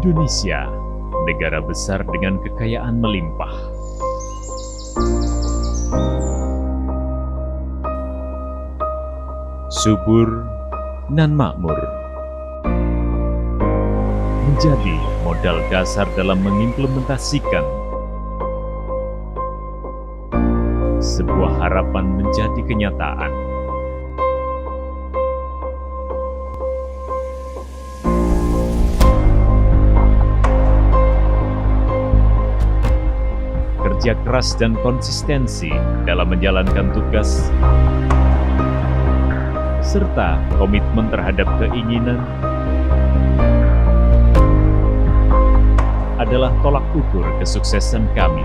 Indonesia, negara besar dengan kekayaan melimpah. Subur dan makmur menjadi modal dasar dalam mengimplementasikan sebuah harapan menjadi kenyataan. Kerja keras dan konsistensi dalam menjalankan tugas, serta komitmen terhadap keinginan adalah tolak ukur kesuksesan kami.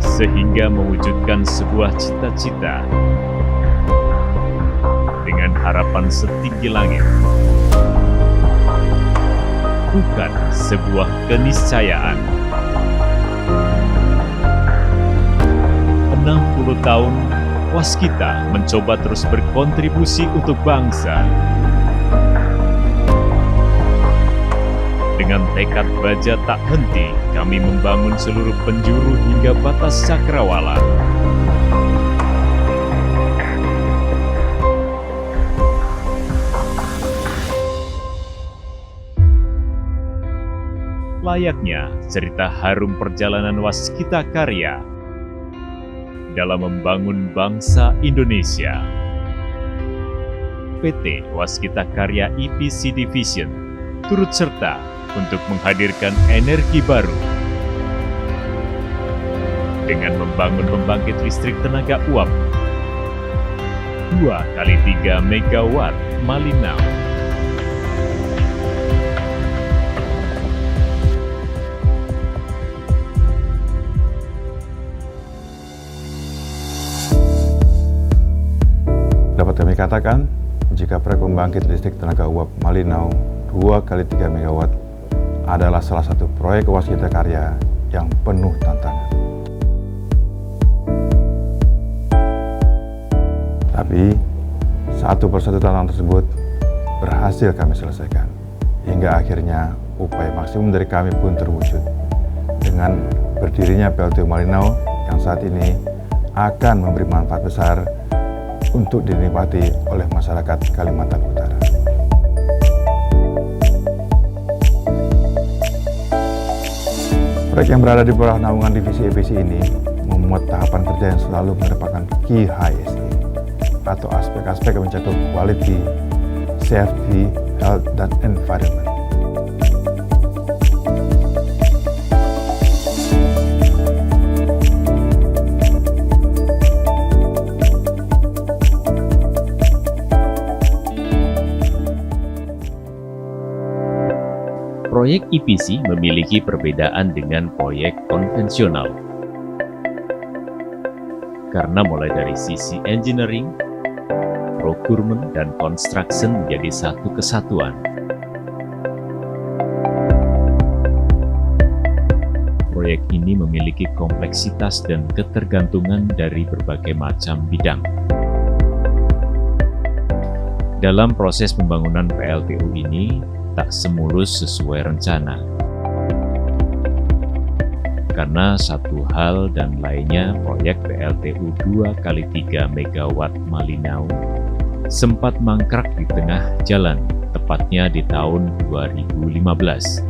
Sehingga mewujudkan sebuah cita-cita dengan harapan setinggi langit, bukan sebuah keniscayaan. 60 tahun Waskita mencoba terus berkontribusi untuk bangsa. Dengan tekad baja tak henti, kami membangun seluruh penjuru hingga batas cakrawala. Layaknya cerita harum perjalanan Waskita Karya dalam membangun bangsa Indonesia. PT Waskita Karya EPC Division turut serta untuk menghadirkan energi baru dengan membangun pembangkit listrik tenaga uap 2x3 MW Malinau. Dapat kami katakan, jika proyek pembangkit listrik tenaga uap Malinau 2x3 MW adalah salah satu proyek Waskita Karya yang penuh tantangan. Tapi, satu persatu tantangan tersebut berhasil kami selesaikan, hingga akhirnya upaya maksimum dari kami pun terwujud. Dengan berdirinya PLTU Malinau yang saat ini akan memberi manfaat besar untuk dinikmati oleh masyarakat Kalimantan Utara. Proyek yang berada di bawah naungan divisi EPC ini memuat tahapan kerja yang selalu merupakan key HSE atau aspek-aspek yang mencakup quality, safety, health, dan environment. Proyek EPC memiliki perbedaan dengan proyek konvensional. Karena mulai dari sisi engineering, procurement, dan construction menjadi satu kesatuan. Proyek ini memiliki kompleksitas dan ketergantungan dari berbagai macam bidang. Dalam proses pembangunan PLTU ini, tak semulus sesuai rencana. Karena satu hal dan lainnya, proyek PLTU 2x3 MW Malinau sempat mangkrak di tengah jalan, tepatnya di tahun 2015.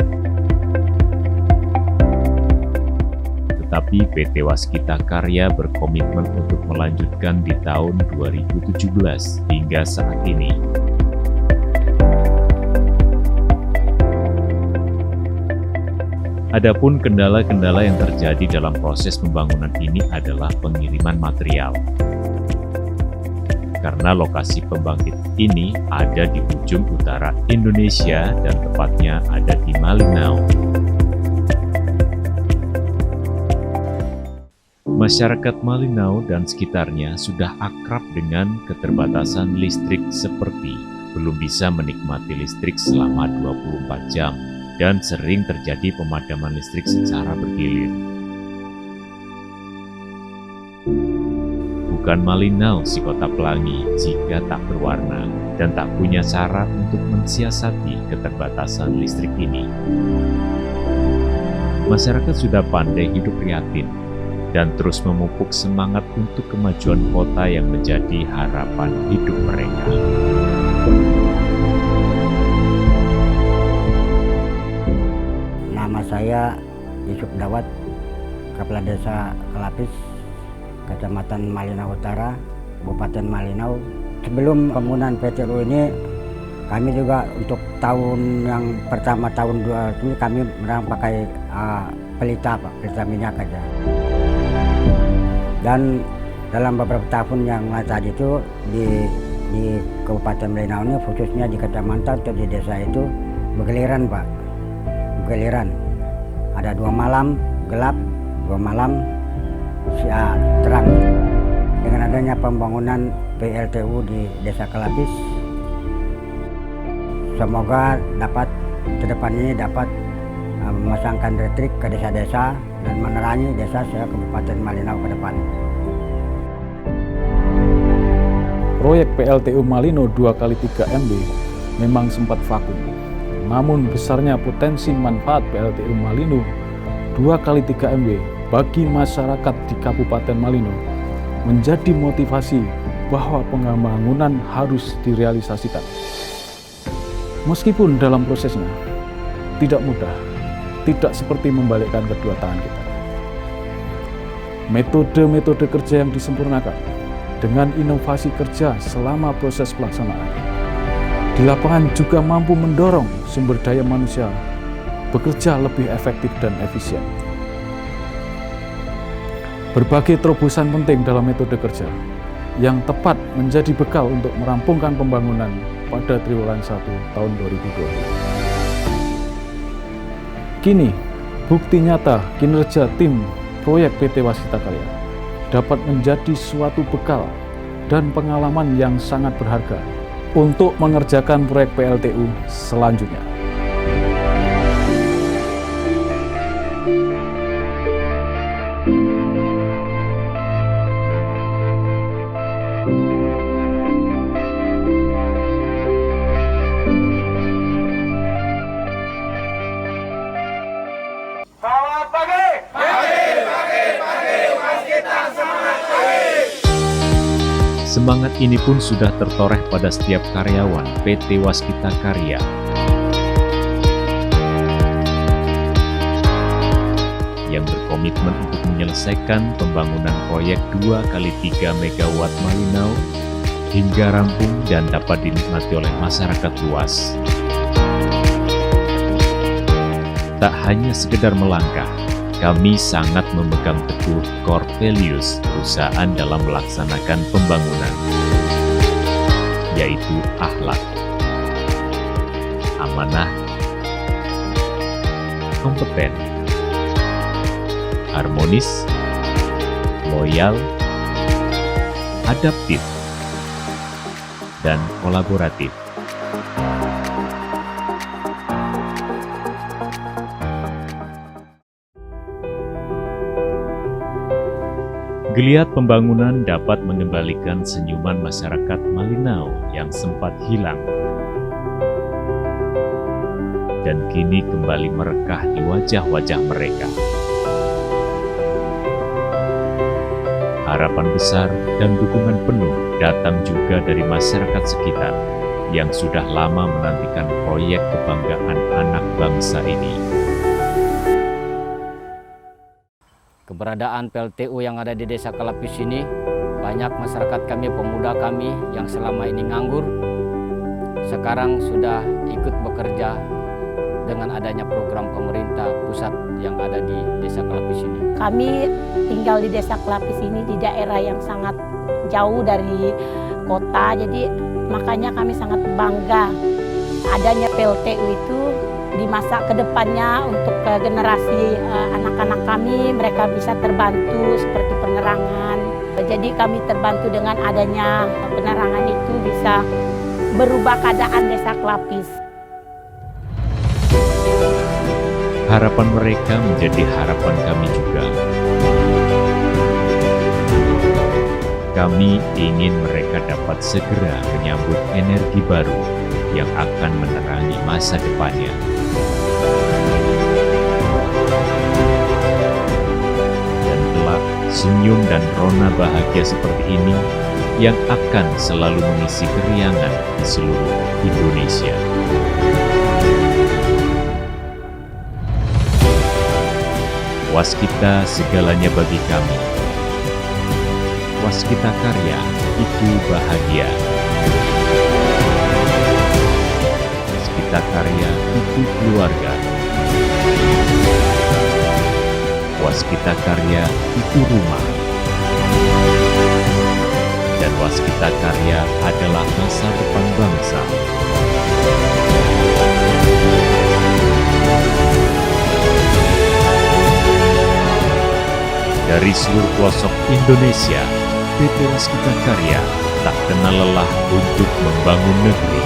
Tetapi PT Waskita Karya berkomitmen untuk melanjutkan di tahun 2017 hingga saat ini. Adapun kendala-kendala yang terjadi dalam proses pembangunan ini adalah pengiriman material. Karena lokasi pembangkit ini ada di ujung utara Indonesia dan tepatnya ada di Malinau. Masyarakat Malinau dan sekitarnya sudah akrab dengan keterbatasan listrik seperti belum bisa menikmati listrik selama 24 jam. Dan sering terjadi pemadaman listrik secara bergilir. Bukan Malinau si kota pelangi jika tak berwarna dan tak punya cara untuk mensiasati keterbatasan listrik ini. Masyarakat sudah pandai hidup prihatin dan terus memupuk semangat untuk kemajuan kota yang menjadi harapan hidup mereka. Nama saya Yusuf Dawat, Kepala Desa Kelapis, Kecamatan Malinau Utara, Kabupaten Malinau. Sebelum pembangunan PTU ini, kami juga untuk tahun yang pertama tahun 2 ini kami pakai pelita minyak aja. Dan dalam beberapa tahun yang tadi itu di Kabupaten Malinau ini, khususnya di Kecamatan atau di desa itu bergiliran Pak, bergiliran. Ada 2 malam gelap, 2 malam terang. Dengan adanya pembangunan PLTU di Desa Kelapis, semoga dapat ke depan ini dapat memasangkan listrik ke desa-desa dan menerangi desa Kabupaten Malinau ke depan. Proyek PLTU Malinau 2x3 MB memang sempat vakum. Namun besarnya potensi manfaat PLTU Malinau 2x3 MB bagi masyarakat di Kabupaten Malinau menjadi motivasi bahwa pembangunan harus direalisasikan. Meskipun dalam prosesnya tidak mudah, tidak seperti membalikkan kedua tangan kita. Metode-metode kerja yang disempurnakan dengan inovasi kerja selama proses pelaksanaan di lapangan juga mampu mendorong sumber daya manusia bekerja lebih efektif dan efisien. Berbagai terobosan penting dalam metode kerja yang tepat menjadi bekal untuk merampungkan pembangunan pada triwulan 1 tahun 2020. Kini, bukti nyata kinerja tim proyek PT Waskita Karya dapat menjadi suatu bekal dan pengalaman yang sangat berharga untuk mengerjakan proyek PLTU selanjutnya. Semangat ini pun sudah tertoreh pada setiap karyawan PT Waskita Karya. Yang berkomitmen untuk menyelesaikan pembangunan proyek 2x3 MW Malinau hingga rampung dan dapat dinikmati oleh masyarakat luas. Tak hanya sekedar melangkah, kami sangat memegang teguh core values perusahaan dalam melaksanakan pembangunan, yaitu akhlak, amanah, kompeten, harmonis, loyal, adaptif, dan kolaboratif. Geliat pembangunan dapat mengembalikan senyuman masyarakat Malinau yang sempat hilang dan kini kembali merekah di wajah-wajah mereka. Harapan besar dan dukungan penuh datang juga dari masyarakat sekitar yang sudah lama menantikan proyek kebanggaan anak bangsa ini. Keberadaan PLTU yang ada di Desa Kelapis ini, banyak masyarakat kami, pemuda kami yang selama ini nganggur, sekarang sudah ikut bekerja dengan adanya program pemerintah pusat yang ada di Desa Kelapis ini. Kami tinggal di Desa Kelapis ini di daerah yang sangat jauh dari kota, jadi makanya kami sangat bangga adanya PLTU itu di masa kedepannya untuk generasi anak-anak kami, mereka bisa terbantu seperti penerangan. Jadi kami terbantu dengan adanya penerangan itu bisa berubah keadaan Desa Kelapis. Harapan mereka menjadi harapan kami juga. Kami ingin mereka dapat segera menyambut energi baru yang akan menerangi masa depannya. Dan kelak, senyum dan rona bahagia seperti ini yang akan selalu mengisi keriangan di seluruh Indonesia. Waskita segalanya bagi kami. Waskita karya itu bahagia. Waskita karya itu keluarga. Waskita karya itu rumah. Dan waskita karya adalah masa depan bangsa. Dari seluruh pelosok Indonesia, PT Waskita Karya tak kenal lelah untuk membangun negeri.